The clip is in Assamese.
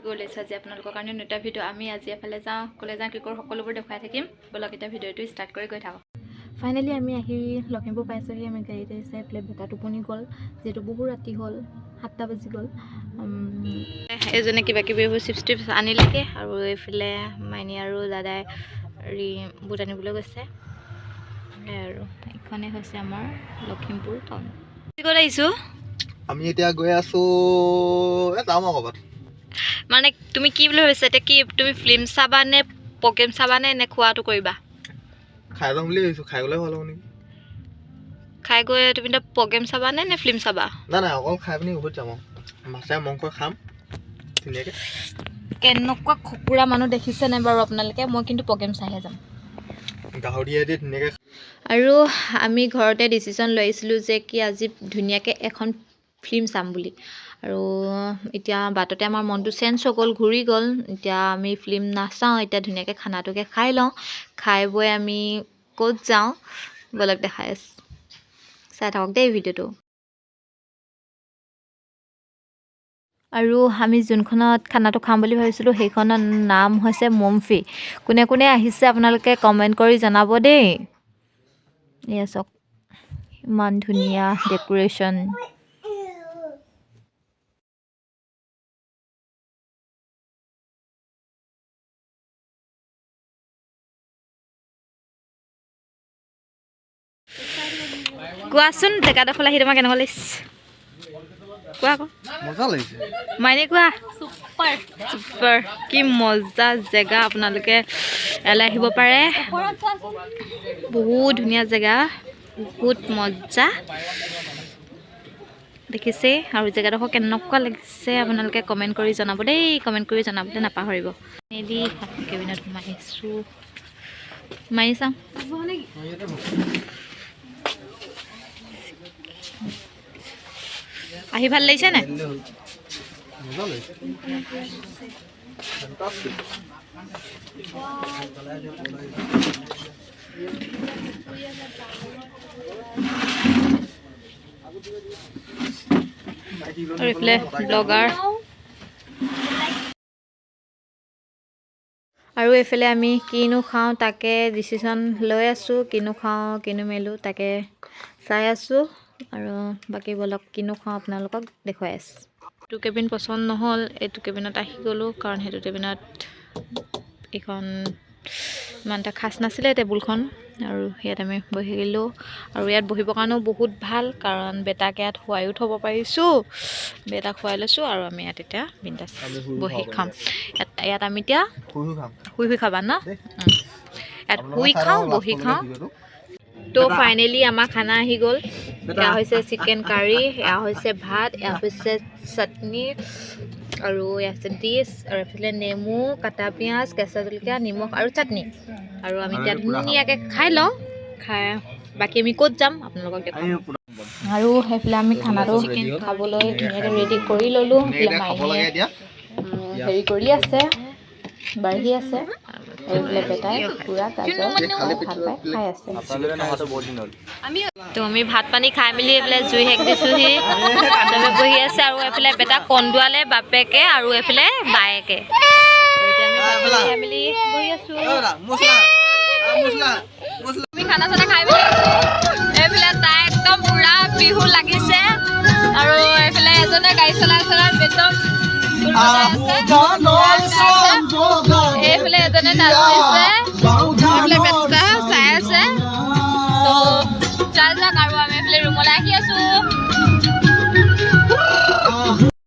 গ'ল আজি আপোনালোকৰ কাৰণে নতুন ভিডিঅ' আমি আজি এফালে যাওঁ ক'লে যাওঁ কি কৰোঁ সকলোবোৰ দেখুৱাই থাকিম বলক এতিয়া ভিডিঅ'টো ষ্টাৰ্ট কৰি গৈ থাকক ফাইনেলি আমি আহি লখিমপুৰ পাইছোঁহি আমি গাড়ীত আহিছে এইফালে বেটা টোপনি গ'ল যিহেতু বহু ৰাতি হ'ল 7টা বাজি গ'ল এইজনে কিবা কিবি এইবোৰ চিপছ টিপছ আনিলেগৈ আৰু এইফালে মাইনী আৰু দাদাই বুট আনিবলৈ গৈছে আৰু এইখনেই হৈছে আমাৰ লখিমপুৰ টাউন ক'ত আহিছোঁ আমি এতিয়া গৈ আছো যাম ক'ৰবাত মানে তুমি কি বুলি ভাবিছা এতিয়া কি তুমি ফিল্ম চাবা নে প্ৰগ্ৰেম চাবা নে খোৱাটো কৰিবা খাই যাম বুলি ভাবিছোঁ খাই গ'লে ভাল হ'ব নেকি খাই গৈ তুমি এতিয়া প্ৰগ্ৰেম চাবা নে ফিল্ম চাবা নাই অকল খাই পিনি উভতি যাম মাছে মাংস খাম ধুনীয়াকৈ কেনেকুৱা খকুৰা মানুহ দেখিছে নাই বাৰু আপোনালোকে মই কিন্তু প্ৰগ্ৰেম চাইহে যাম গাহৰিয়ে দি ধুনীয়াকৈ আৰু আমি ঘৰতে ডিচিশ্যন লৈ আহিছিলোঁ যে কি আজি ধুনীয়াকৈ এখন ফিল্ম চাম বুলি আৰু এতিয়া বাটতে আমাৰ মনটো চেঞ্জ হৈ গ'ল ঘূৰি গ'ল এতিয়া আমি ফিল্ম নাচাওঁ এতিয়া ধুনীয়াকৈ খানাটোকে খাই লওঁ খাই বৈ আমি ক'ত যাওঁ বলক দেখাই আছোঁ চাই থাকক দেই ভিডিঅ'টো আৰু আমি যোনখনত খানাটো খাম বুলি ভাবিছিলোঁ সেইখনৰ নাম হৈছে মমফি কোনে কোনে আহিছে আপোনালোকে কমেণ্ট কৰি জনাব দেই এয়া চাওক ইমান ধুনীয়া ডেকোৰেশ্যন কোৱাচোন জেগাডোখৰ আহি তোমাৰ কেনেকুৱা লাগিছে কোৱা আকৌ মজা লাগিছে মাইনে কোৱা চুপাৰ কি মজা জেগা আপোনালোকে ইয়ালৈ আহিব পাৰে বহুত ধুনীয়া জেগা বহুত মজা দেখিছে আৰু জেগাডোখৰ কেনেকুৱা লাগিছে আপোনালোকে কমেণ্ট কৰি জনাব দেই কমেণ্ট কৰি জনাবলৈ নাপাহৰিব এনেদি কেবিনত সোমাইছোঁ মাৰি চাওঁ আহি ভাল লাগিছে নে আৰু এইফালে ব্লগাৰ আৰু এইফালে আমি কিনো খাওঁ তাকে ডিচিশ্যন লৈ আছোঁ কিনো খাওঁ কিনো মেলোঁ তাকে চাই আছোঁ আৰু বাকী বলক কিনো খাওঁ আপোনালোকক দেখুৱাই আছোঁ এইটো কেবিন পচন্দ নহ'ল এইটো কেবিনত আহি গ'লোঁ কাৰণ সেইটো কেবিনত এইখন ইমান এটা খাচ নাছিলে টেবুলখন আৰু ইয়াত আমি বহি গ'লোঁ আৰু ইয়াত বহিবৰ কাৰণেও বহুত ভাল কাৰণ বেটাক ইয়াত শুৱায়ো থ'ব পাৰিছোঁ বেটাক শুৱাই লৈছোঁ আৰু আমি ইয়াত এতিয়া বিন্দাছ বহি খাম ইয়াত আমি এতিয়া শুই খাবা ন ইয়াত শুই খাওঁ বহি খাওঁ তো ফাইনেলি আমাৰ খানা আহি গ'ল এয়া হৈছে চিকেন কাৰী এয়া হৈছে ভাত এয়া হৈছে চাটনি আৰু এয়া হৈছে ডিছ আৰু এইফালে নেমু কাটা পিঁয়াজ কেঁচা জলকীয়া নিমখ আৰু চাটনি আৰু আমি এতিয়া ধুনীয়াকৈ খাই লওঁ খাই বাকী আমি ক'ত যাম আপোনালোকক দেখাম আৰু সেইফালে আমি খানাটো খাবলৈ ধুনীয়াকৈ ৰেডি কৰি ল'লোঁ মাইনীয়ে হেৰি কৰি আছে বাঢ়ি আছে এইফালে বেটাই কুকুৰা গাজৰ ভাল পাই খাই আছে তো আমি ভাত পানী খাই মেলি এইফালে জুই সেক দিছোঁহি চবে বহি আছে আৰু এইফালে বেটা কন্দুৱালে বাপেকে আৰু এইফালে বায়েকে এতিয়া আমি ভাত পানী খাই মেলি বহি আছোঁ আমি খানা চানা খাই মেলি এইফালে তাই একদম পুৰা বিহু লাগিছে আৰু এইফালে এজনে গাড়ী চলাই একদম এইফালে এজনে নাচি